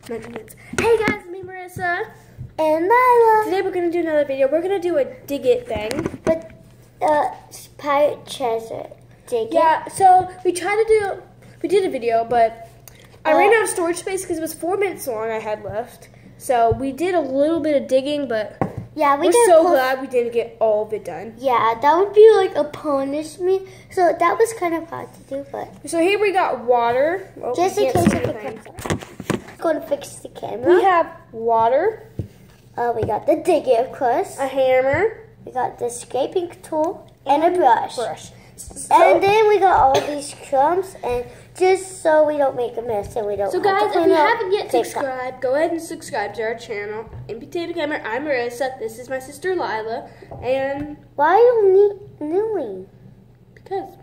Hey guys, me Marissa and Lila. Today we're gonna do another video. We're gonna do a dig it thing. But pirate treasure. Dig it. Yeah, so we did a video, but I ran out of storage space because it was 4 minutes long I had left. So we did a little bit of digging, but yeah, we're so glad we didn't get all of it done. Yeah, that would be like a punishment. So that was kind of hard to do, but so here we got water. Well, just in case if it comes up. Going to fix the camera. We have water. We got the dig it, of course. A hammer. We got the scraping tool and a brush. So, and then we got all these crumbs, and just so we don't make a mess and we don't. So guys, if you haven't yet subscribed, go ahead and subscribe to our channel. In Potato Gamer, I'm Marissa. This is my sister Lila, and why are you kneeling? Because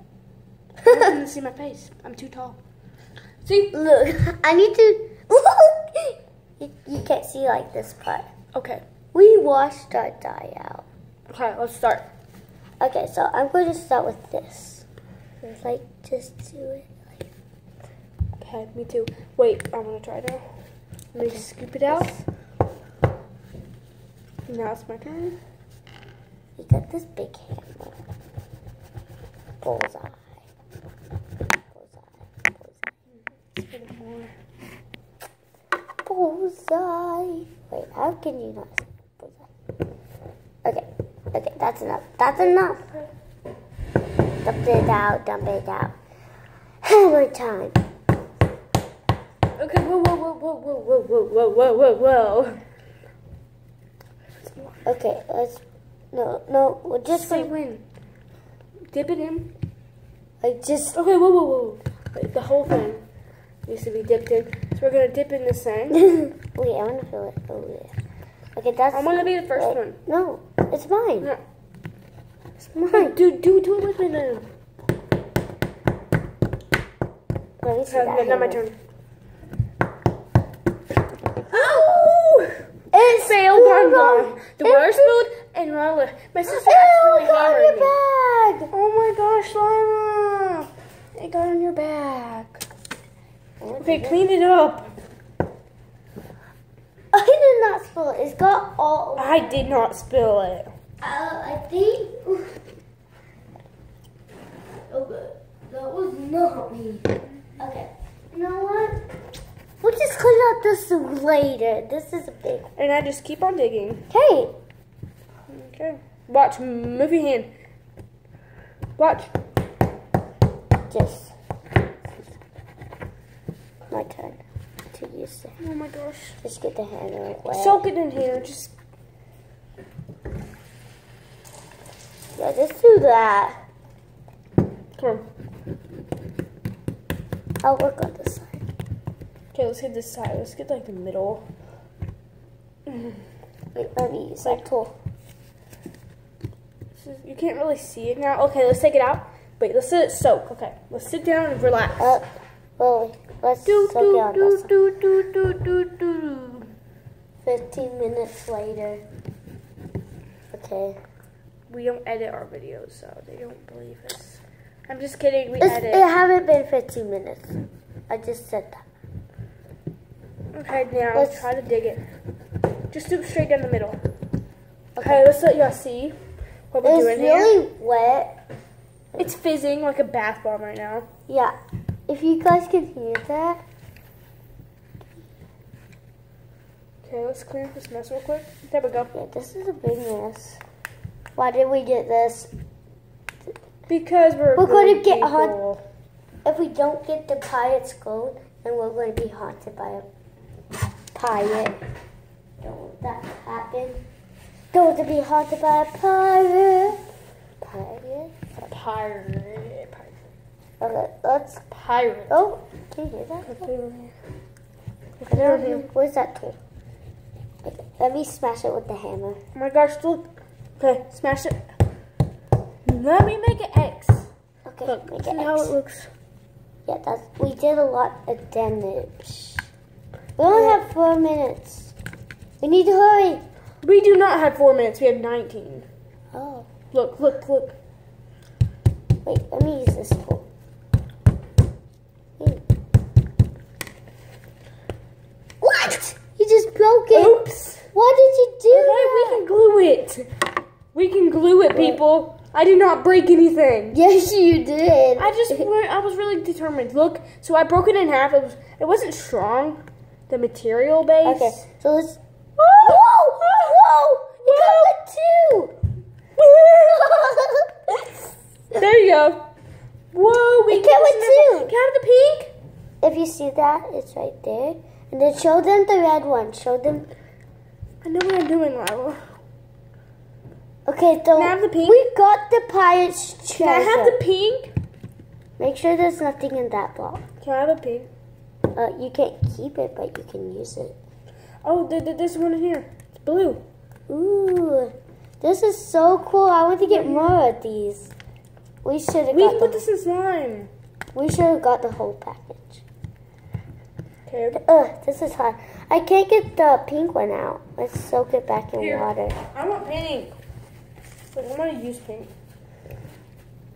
I want them to see my face. I'm too tall. See, look, I need to. You can't see like this part. Okay. We washed our dye out. Okay, let's start. Okay, so I'm going to start with this. Like, just do it. Okay, me too. Wait, I'm going to try now. Let me scoop it out. Now it's my turn. We got this big hammer. Bullseye. Bullseye. Wait, how can you not see bullseye? Okay, that's enough. That's enough. Dump it out, dump it out. Hammer time. Okay, whoa. Okay, let's, no, we're just say when. Dip it in. Okay, whoa. Wait, the whole thing needs to be dipped in. So we're going to dip in this thing. Wait, I want to feel it. Oh, yeah. Okay, that's... I'm going to be the first one. No, it's mine. No. It's mine. Do it with me then. Let me see that. Now my turn. Oh! It failed. The water spilled and Lila. My sister actually hammered me. Bag. Oh my gosh, Lila. It got on your bag. Okay, clean it up. I did not spill it. It's got all. I did not spill it. I think. Okay, that was not me. Okay, you know what? We'll just clean up this later. This is a big one. And I just keep on digging. Okay. Watch. Move your hand. Watch. Just. My turn to use it. Oh my gosh. Just get the hammer away. Soak it in here. Just. Yeah, just do that. Come on. I'll work on this side. Okay, let's get this side. Let's get like the middle. Wait, let me use that tool. You can't really see it now. Okay, let's take it out. Wait, let's let it soak. Okay, let's sit down and relax. Well, let's soak it on this side. 15 minutes later. Okay. We don't edit our videos, so they don't believe us. I'm just kidding. We edit. It haven't been 15 minutes. I just said that. Okay, now let's try to dig it. Just do it straight down the middle. Okay, let's let y'all see what we're doing here. It's really wet. It's fizzing like a bath bomb right now. Yeah. If you guys can hear that. Okay, let's clean up this mess real quick. There we go. Yeah, this is a big mess. Why did we get this? Because we're going to get haunted. If we don't get the pirate's gold, then we're going to be haunted by a pirate. Don't want that to happen. Don't want to be haunted by a pirate. Pirate. Okay, let's pirate. Oh, can you hear that? Where's that tool? Okay, let me smash it with the hammer. Oh my gosh, look. Okay, smash it. Let me make it X. Okay, look, make see it how X. it looks. Yeah, we did a lot of damage. We only have 4 minutes. We need to hurry. We do not have 4 minutes. We have 19. Oh. Look. Wait, let me use this tool. What? just broke it. Oops. Why did you do Okay, that? we can glue it. We can glue it, people. I did not break anything. Yes, you did. I was really determined. Look, so I broke it in half. It wasn't strong, the material base. Okay, so let's. Whoa! Whoa! You got two. There you go. Whoa, we It came with two. Can I have the pink? If you see that, it's right there. And then show them the red one. Show them. I know what I'm doing, Lila. Okay, so Can I have the pink? we got the pirate's treasure. Can I have the pink? Make sure there's nothing in that block. Can I have a pink? You can't keep it, but you can use it. Oh, there's one in here. It's blue. Ooh, this is so cool. I want to get more of these. We should have We got can put this in slime. We should have got the whole package. Okay. This is hard. I can't get the pink one out. Let's soak it back in Here. water. I want pink. But I'm gonna use pink.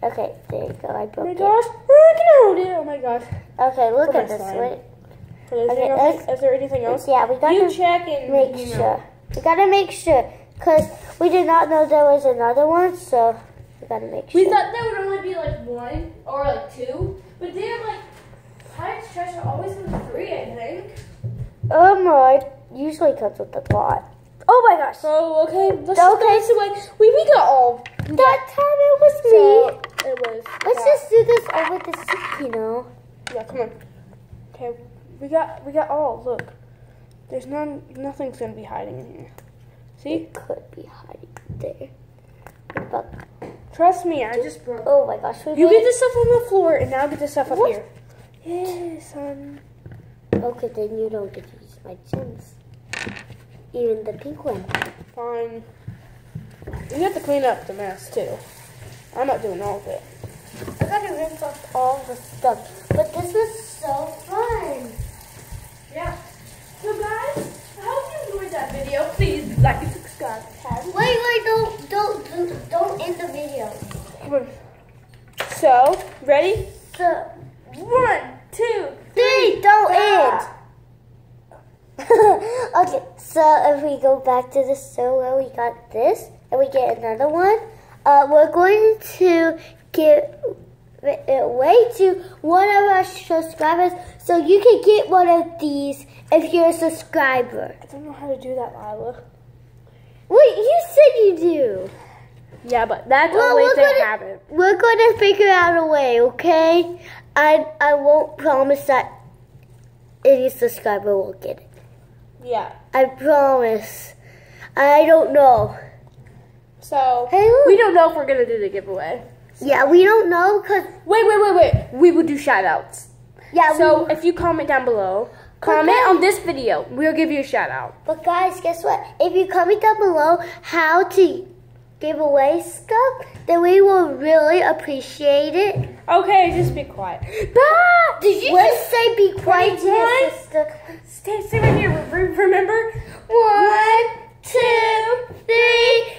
Okay, there you go. I Oh broke my it. gosh. I can hold it. Oh my gosh. Okay, look For at my this. slime. Wait. Is there anything else? Yeah, we You gotta check and make you know. sure. We gotta make sure, cause we did not know there was another one, so we gotta make sure. We thought there would only be like one or like two, but they're like Pirate's Treasure always has 3, I think. It usually comes with a lot. Oh my gosh! So okay, let's just throw this away. We got all. That time it was me. So it was. Let's just do this over the sink, you know. Yeah, come on. Okay, we got all. Look, there's nothing's gonna be hiding in here. See? It could be hiding there. But, Trust me, I just broke. oh my gosh! You get the stuff on the floor, and now get the stuff up What? here. Yeah, son. Okay, then you don't get to use my gems. Even the pink one. Fine. You have to clean up the mess too. I'm not doing all of it. I gotta rinse off all the stuff. But this was so fun. Yeah. So guys, I hope you enjoyed that video. Please like and subscribe. Wait, don't end the video. Come on. So, ready? So, 1, 2, 3, don't end. Okay, so if we go back to the store where we got this, and we get another one, we're going to give it away to one of our subscribers, so you can get one of these if you're a subscriber. I don't know how to do that, Lila. Wait, you said you do. Yeah, but that's Well, always we're they gonna- have it. We're going to figure out a way, okay? I won't promise that any subscriber will get it. Yeah. I promise. I don't know. So, Hey, look. we don't know if we're going to do the giveaway. Yeah, we don't know because Wait. We will do shout outs. yeah. So, if you comment down below, comment on this video, we'll give you a shout out. But guys, guess what? If you comment down below how to give away stuff, then we will really appreciate it. Okay, just be quiet. Bah! Did you just say be quiet to your Ready? sister? Stay right here. Remember? 1, 2, 3.